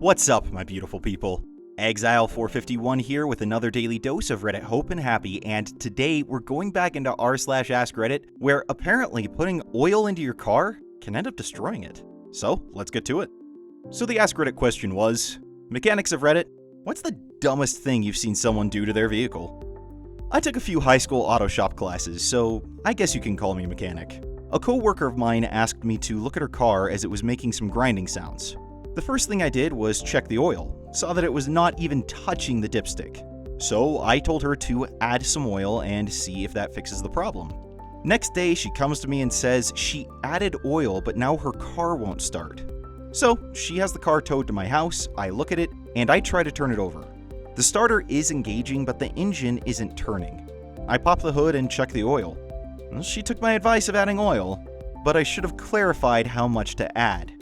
What's up, my beautiful people? Exile451 here with another daily dose of Reddit Hope and Happy, and today we're going back into r/AskReddit, where apparently putting oil into your car can end up destroying it. So, let's get to it. So the AskReddit question was, mechanics of Reddit, what's the dumbest thing you've seen someone do to their vehicle? I took a few high school auto shop classes, so I guess you can call me a mechanic. A co-worker of mine asked me to look at her car as it was making some grinding sounds. The first thing I did was check the oil, saw that it was not even touching the dipstick. So I told her to add some oil and see if that fixes the problem. Next day, she comes to me and says she added oil, but now her car won't start. So she has the car towed to my house, I look at it, and I try to turn it over. The starter is engaging, but the engine isn't turning. I pop the hood and check the oil. She took my advice of adding oil, but I should have clarified how much to add.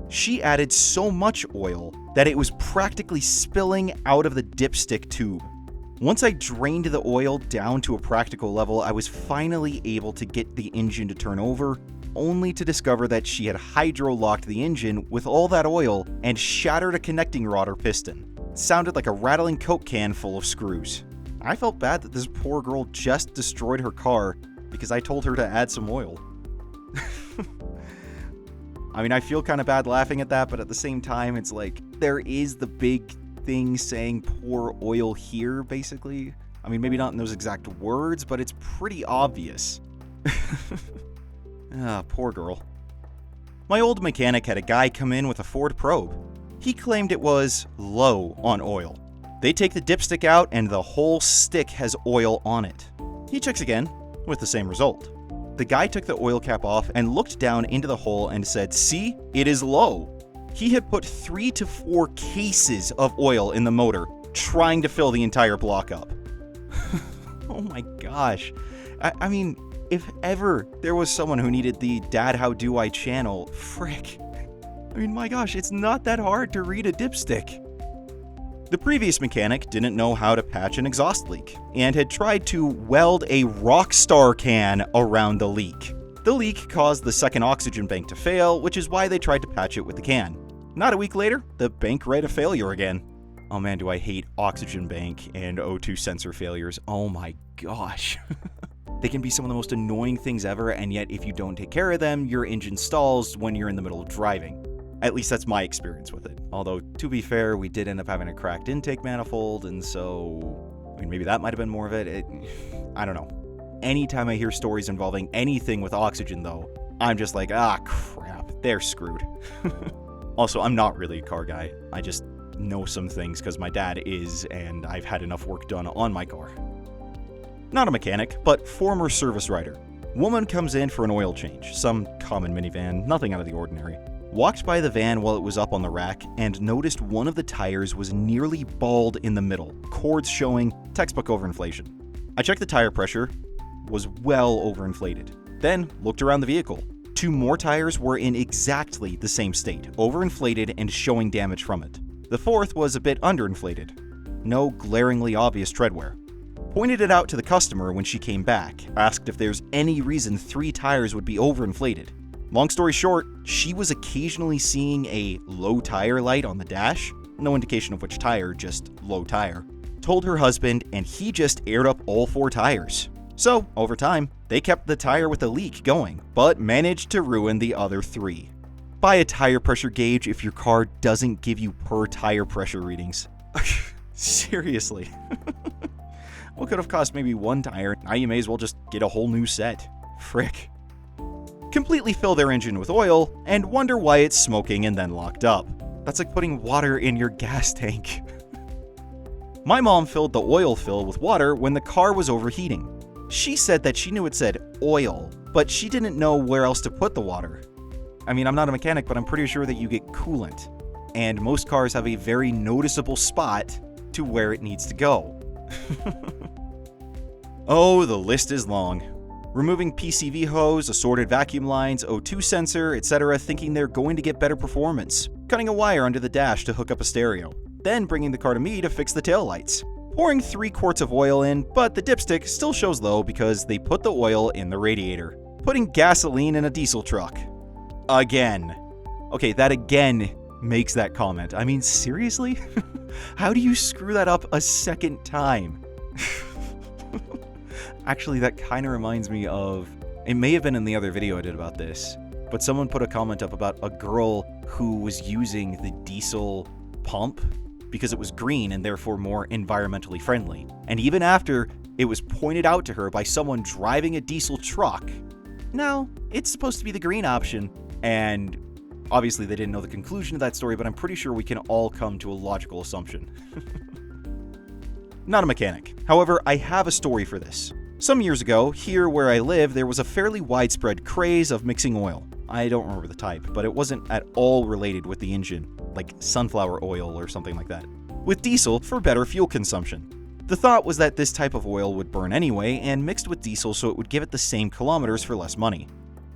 She added so much oil that it was practically spilling out of the dipstick tube. Once I drained the oil down to a practical level, I was finally able to get the engine to turn over, only to discover that she had hydro-locked the engine with all that oil and shattered a connecting rod or piston. It sounded like a rattling Coke can full of screws. I felt bad that this poor girl just destroyed her car because I told her to add some oil. I mean, I feel kind of bad laughing at that, but at the same time, it's like, there is the big thing saying pour oil here, basically. I mean, maybe not in those exact words, but it's pretty obvious. Poor girl. My old mechanic had a guy come in with a Ford Probe. He claimed it was low on oil. They take the dipstick out and the whole stick has oil on it. He checks again, with the same result. The guy took the oil cap off and looked down into the hole and said, "See, it is low." He had put 3 to 4 cases of oil in the motor, trying to fill the entire block up. Oh my gosh. I mean, if ever there was someone who needed the Dad How Do I channel, frick. I mean, my gosh, it's not that hard to read a dipstick. The previous mechanic didn't know how to patch an exhaust leak, and had tried to weld a Rockstar can around the leak. The leak caused the second oxygen bank to fail, which is why they tried to patch it with the can. Not a week later, the bank read a failure again. Oh man, do I hate oxygen bank and O2 sensor failures. Oh my gosh. They can be some of the most annoying things ever, and yet if you don't take care of them, your engine stalls when you're in the middle of driving. At least that's my experience with it. Although, to be fair, we did end up having a cracked intake manifold, and so, I mean, maybe that might have been more of it. I don't know. Anytime I hear stories involving anything with oxygen, though, I'm just like, crap, they're screwed. Also, I'm not really a car guy. I just know some things because my dad is, and I've had enough work done on my car. Not a mechanic, but former service writer. Woman comes in for an oil change, some common minivan, nothing out of the ordinary. Walked by the van while it was up on the rack and noticed one of the tires was nearly bald in the middle, cords showing, textbook overinflation. I checked the tire pressure, was well overinflated. Then looked around the vehicle. 2 more tires were in exactly the same state, overinflated and showing damage from it. The 4th was a bit underinflated. No glaringly obvious tread wear. Pointed it out to the customer when she came back, asked if there's any reason 3 tires would be overinflated. Long story short, she was occasionally seeing a low tire light on the dash, no indication of which tire, just low tire. Told her husband, and he just aired up all 4 tires. So, over time, they kept the tire with the leak going, but managed to ruin the other 3. Buy a tire pressure gauge if your car doesn't give you per tire pressure readings. Seriously. What could have cost maybe 1 tire? Now you may as well just get a whole new set. Frick. Completely fill their engine with oil, and wonder why it's smoking and then locked up. That's like putting water in your gas tank. My mom filled the oil fill with water when the car was overheating. She said that she knew it said oil, but she didn't know where else to put the water. I mean, I'm not a mechanic, but I'm pretty sure that you get coolant. And most cars have a very noticeable spot to where it needs to go. Oh, the list is long. Removing PCV hose, assorted vacuum lines, O2 sensor, etc., thinking they're going to get better performance. Cutting a wire under the dash to hook up a stereo. Then bringing the car to me to fix the taillights. Pouring 3 quarts of oil in, but the dipstick still shows low because they put the oil in the radiator. Putting gasoline in a diesel truck. Again. Okay, that again makes that comment. I mean, seriously? How do you screw that up a second time? Actually, that kind of reminds me of, it may have been in the other video I did about this, but someone put a comment up about a girl who was using the diesel pump because it was green and therefore more environmentally friendly. And even after it was pointed out to her by someone driving a diesel truck, no, it's supposed to be the green option. And obviously they didn't know the conclusion of that story, but I'm pretty sure we can all come to a logical assumption. Not a mechanic. However, I have a story for this. Some years ago, here where I live, there was a fairly widespread craze of mixing oil. I don't remember the type, but it wasn't at all related with the engine, like sunflower oil or something like that, with diesel for better fuel consumption. The thought was that this type of oil would burn anyway and mixed with diesel so it would give it the same kilometers for less money.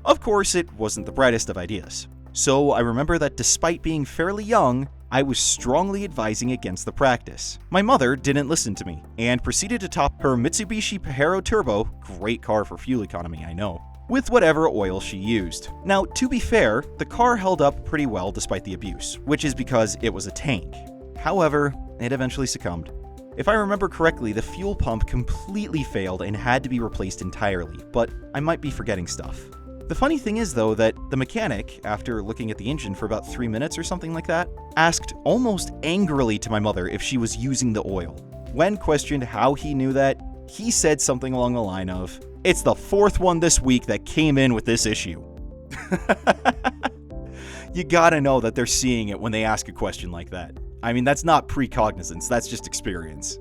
Of course, it wasn't the brightest of ideas. So I remember that despite being fairly young, I was strongly advising against the practice. My mother didn't listen to me and proceeded to top her Mitsubishi Pajero Turbo, great car for fuel economy, I know, with whatever oil she used. Now, to be fair, the car held up pretty well despite the abuse, which is because it was a tank. However, it eventually succumbed. If I remember correctly, the fuel pump completely failed and had to be replaced entirely, but I might be forgetting stuff. The funny thing is, though, that the mechanic, after looking at the engine for about 3 minutes or something like that, asked almost angrily to my mother if she was using the oil. When questioned how he knew that, he said something along the line of, "It's the fourth one this week that came in with this issue." You gotta know that they're seeing it when they ask a question like that. I mean, that's not precognizance, that's just experience.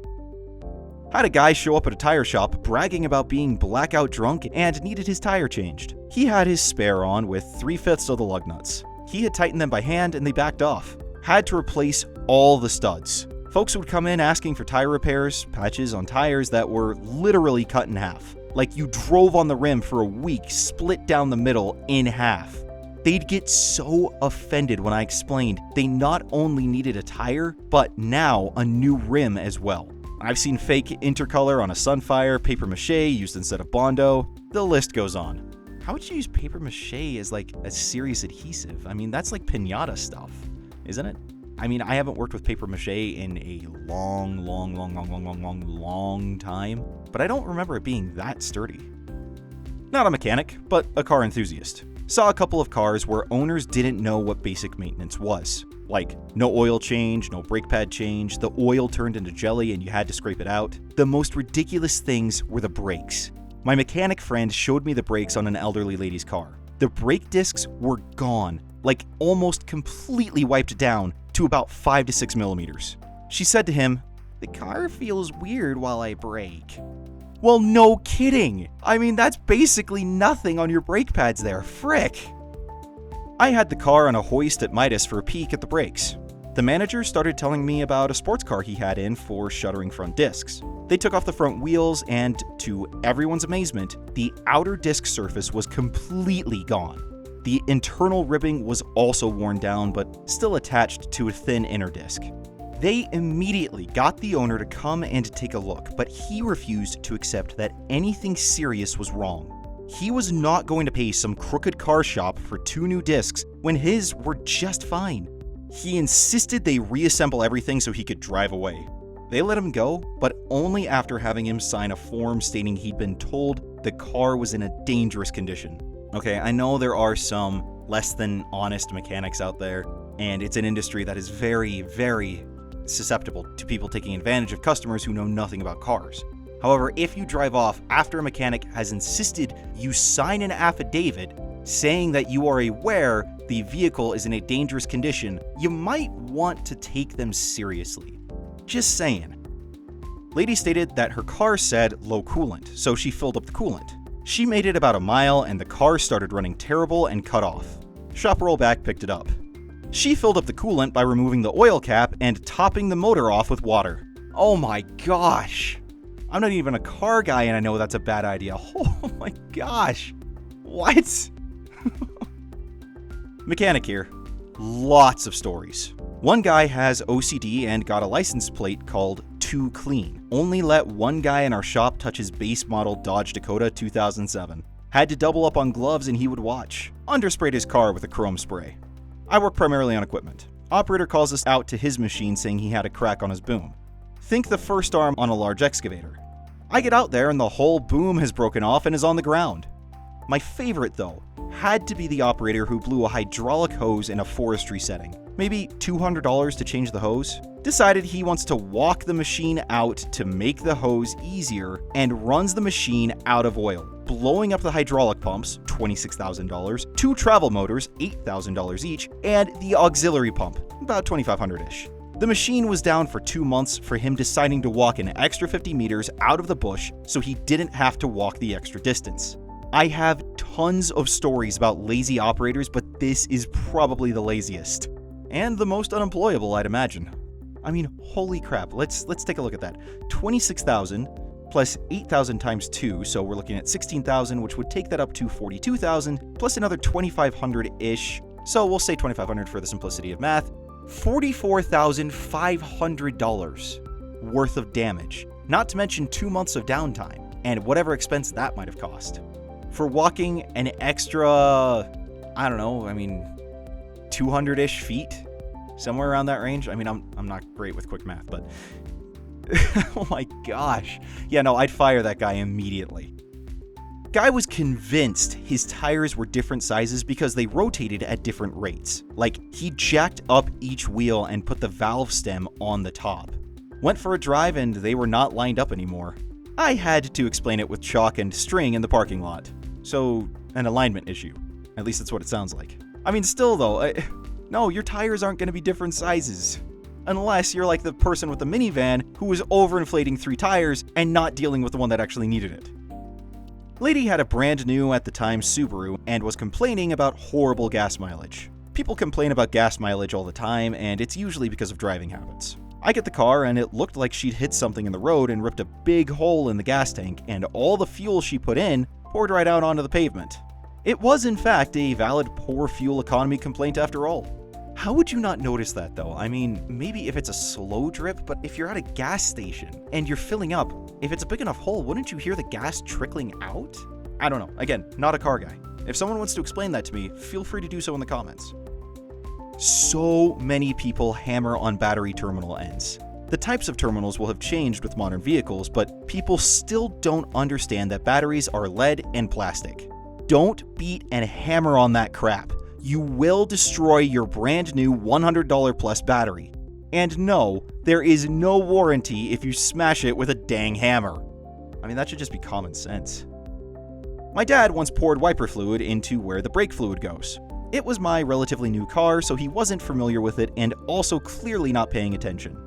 Had a guy show up at a tire shop bragging about being blackout drunk and needed his tire changed. He had his spare on with 3/5 of the lug nuts. He had tightened them by hand and they backed off. Had to replace all the studs. Folks would come in asking for tire repairs, patches on tires that were literally cut in half. Like you drove on the rim for a week, split down the middle in half. They'd get so offended when I explained they not only needed a tire, but now a new rim as well. I've seen fake intercolor on a Sunfire, paper mache used instead of Bondo. The list goes on. How would you use paper mache as like a serious adhesive? I mean, that's like piñata stuff, isn't it? I mean, I haven't worked with paper mache in a long time, but I don't remember it being that sturdy. Not a mechanic, but a car enthusiast. Saw a couple of cars where owners didn't know what basic maintenance was. Like, no oil change, no brake pad change, the oil turned into jelly and you had to scrape it out. The most ridiculous things were the brakes. My mechanic friend showed me the brakes on an elderly lady's car. The brake discs were gone, like almost completely wiped down to about 5 to 6 millimeters. She said to him, "The car feels weird while I brake." Well, no kidding. I mean, that's basically nothing on your brake pads there, frick. I had the car on a hoist at Midas for a peek at the brakes. The manager started telling me about a sports car he had in for shuttering front discs. They took off the front wheels and, to everyone's amazement, the outer disc surface was completely gone. The internal ribbing was also worn down but still attached to a thin inner disc. They immediately got the owner to come and take a look, but he refused to accept that anything serious was wrong. He was not going to pay some crooked car shop for 2 new discs when his were just fine. He insisted they reassemble everything so he could drive away. They let him go, but only after having him sign a form stating he'd been told the car was in a dangerous condition. Okay, I know there are some less than honest mechanics out there, and it's an industry that is very, very susceptible to people taking advantage of customers who know nothing about cars. However, if you drive off after a mechanic has insisted you sign an affidavit saying that you are aware the vehicle is in a dangerous condition, you might want to take them seriously. Just saying. Lady stated that her car said low coolant, so she filled up the coolant. She made it about a mile and the car started running terrible and cut off. Shop rollback picked it up. She filled up the coolant by removing the oil cap and topping the motor off with water. Oh my gosh. I'm not even a car guy and I know that's a bad idea. Oh my gosh. What? Mechanic here. Lots of stories. One guy has OCD and got a license plate called Too Clean. Only let one guy in our shop touch his base model Dodge Dakota 2007. Had to double up on gloves and he would watch. Undersprayed his car with a chrome spray. I work primarily on equipment. Operator calls us out to his machine saying he had a crack on his boom. Think the first arm on a large excavator. I get out there and the whole boom has broken off and is on the ground. My favorite, though, had to be the operator who blew a hydraulic hose in a forestry setting. Maybe $200 to change the hose. Decided he wants to walk the machine out to make the hose easier and runs the machine out of oil, blowing up the hydraulic pumps, $26,000, 2 travel motors, $8,000 each, and the auxiliary pump, about $2,500-ish. The machine was down for 2 months for him deciding to walk an extra 50 meters out of the bush so he didn't have to walk the extra distance. I have tons of stories about lazy operators, but this is probably the laziest. And the most unemployable, I'd imagine. I mean, holy crap, let's take a look at that. 26,000 plus 8,000 times 2, so we're looking at 16,000, which would take that up to 42,000, plus another 2,500-ish, so we'll say 2,500 for the simplicity of math. $44,500 worth of damage, not to mention 2 months of downtime, and whatever expense that might have cost. For walking an extra, I don't know, 200-ish feet? Somewhere around that range? I'm not great with quick math, but oh my gosh. Yeah, no, I'd fire that guy immediately. Guy was convinced his tires were different sizes because they rotated at different rates. Like, he jacked up each wheel and put the valve stem on the top. Went for a drive and they were not lined up anymore. I had to explain it with chalk and string in the parking lot. So, an alignment issue. At least that's what it sounds like. Still though, no, your tires aren't going to be different sizes. Unless you're like the person with the minivan who was overinflating 3 tires and not dealing with the one that actually needed it. Lady had a brand new, at the time, Subaru and was complaining about horrible gas mileage. People complain about gas mileage all the time, and it's usually because of driving habits. I get the car and it looked like she'd hit something in the road and ripped a big hole in the gas tank, and all the fuel she put in poured right out onto the pavement. It was in fact a valid poor fuel economy complaint after all. How would you not notice that though? Maybe if it's a slow drip, but if you're at a gas station and you're filling up, if it's a big enough hole, wouldn't you hear the gas trickling out? I don't know. Again, not a car guy. If someone wants to explain that to me, feel free to do so in the comments. So many people hammer on battery terminal ends. The types of terminals will have changed with modern vehicles, but people still don't understand that batteries are lead and plastic. Don't beat and hammer on that crap. You will destroy your brand new $100 plus battery. And no, there is no warranty if you smash it with a dang hammer. That should just be common sense. My dad once poured wiper fluid into where the brake fluid goes. It was my relatively new car, so he wasn't familiar with it and also clearly not paying attention.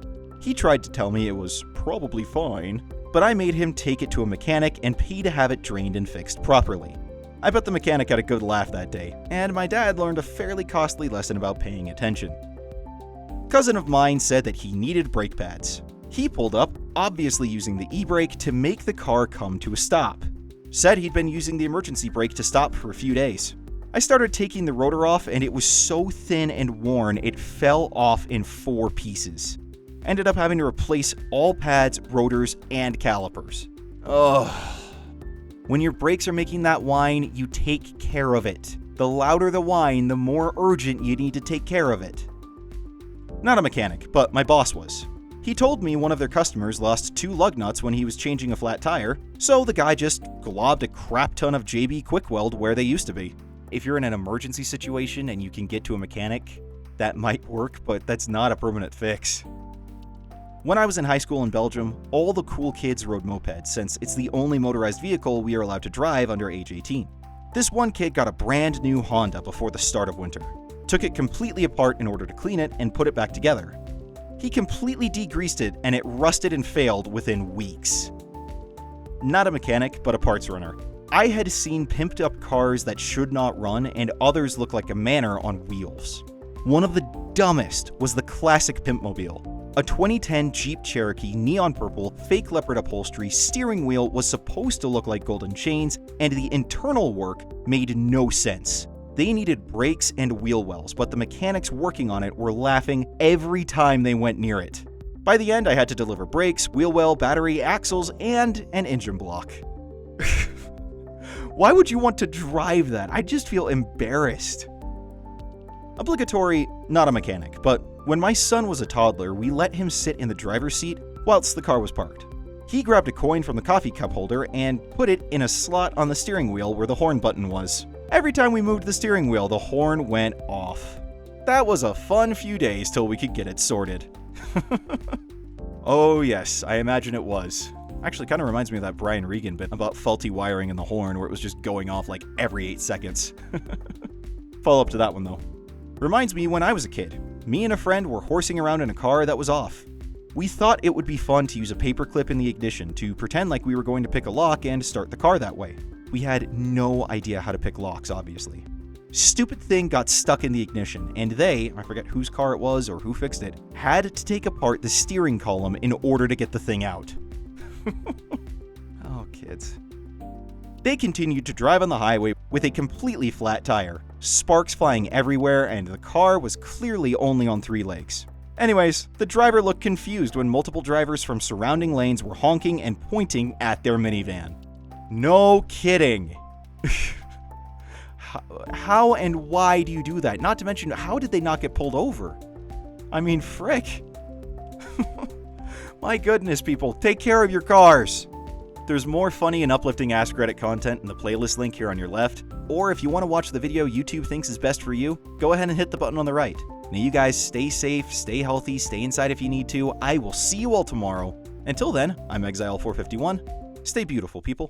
He tried to tell me it was probably fine, but I made him take it to a mechanic and pay to have it drained and fixed properly. I bet the mechanic had a good laugh that day, and my dad learned a fairly costly lesson about paying attention. Cousin of mine said that he needed brake pads. He pulled up, obviously using the e-brake to make the car come to a stop. Said he'd been using the emergency brake to stop for a few days. I started taking the rotor off and it was so thin and worn it fell off in 4 pieces. Ended up having to replace all pads, rotors, and calipers. Ugh. When your brakes are making that whine, you take care of it. The louder the whine, the more urgent you need to take care of it. Not a mechanic, but my boss was. He told me one of their customers lost 2 lug nuts when he was changing a flat tire, so the guy just globbed a crap ton of JB Quick Weld where they used to be. If you're in an emergency situation and you can get to a mechanic, that might work, but that's not a permanent fix. When I was in high school in Belgium, all the cool kids rode mopeds since it's the only motorized vehicle we are allowed to drive under age 18. This one kid got a brand new Honda before the start of winter. Took it completely apart in order to clean it and put it back together. He completely degreased it and it rusted and failed within weeks. Not a mechanic, but a parts runner. I had seen pimped up cars that should not run and others look like a manor on wheels. One of the dumbest was the classic Pimpmobile. A 2010 Jeep Cherokee neon purple, fake leopard upholstery steering wheel was supposed to look like golden chains, and the internal work made no sense. They needed brakes and wheel wells, but the mechanics working on it were laughing every time they went near it. By the end, I had to deliver brakes, wheel well, battery, axles, and an engine block. Why would you want to drive that? I just feel embarrassed. Obligatory, not a mechanic, but when my son was a toddler, we let him sit in the driver's seat whilst the car was parked. He grabbed a coin from the coffee cup holder and put it in a slot on the steering wheel where the horn button was. Every time we moved the steering wheel, the horn went off. That was a fun few days till we could get it sorted. Oh yes, I imagine it was. Actually, kind of reminds me of that Brian Regan bit about faulty wiring in the horn where it was just going off like every 8 seconds. Follow up to that one though. Reminds me when I was a kid. Me and a friend were horsing around in a car that was off. We thought it would be fun to use a paperclip in the ignition to pretend like we were going to pick a lock and start the car that way. We had no idea how to pick locks, obviously. Stupid thing got stuck in the ignition, and they, I forget whose car it was or who fixed it, had to take apart the steering column in order to get the thing out. Oh, kids. They continued to drive on the highway with a completely flat tire, sparks flying everywhere, and the car was clearly only on 3 legs. Anyways, the driver looked confused when multiple drivers from surrounding lanes were honking and pointing at their minivan. No kidding. How and why do you do that? Not to mention, how did they not get pulled over? I mean, frick. My goodness, people, take care of your cars. There's more funny and uplifting AskReddit content in the playlist link here on your left, or if you want to watch the video YouTube thinks is best for you, go ahead and hit the button on the right. Now you guys stay safe, stay healthy, stay inside if you need to. I will see you all tomorrow. Until then, I'm Exile451. Stay beautiful, people.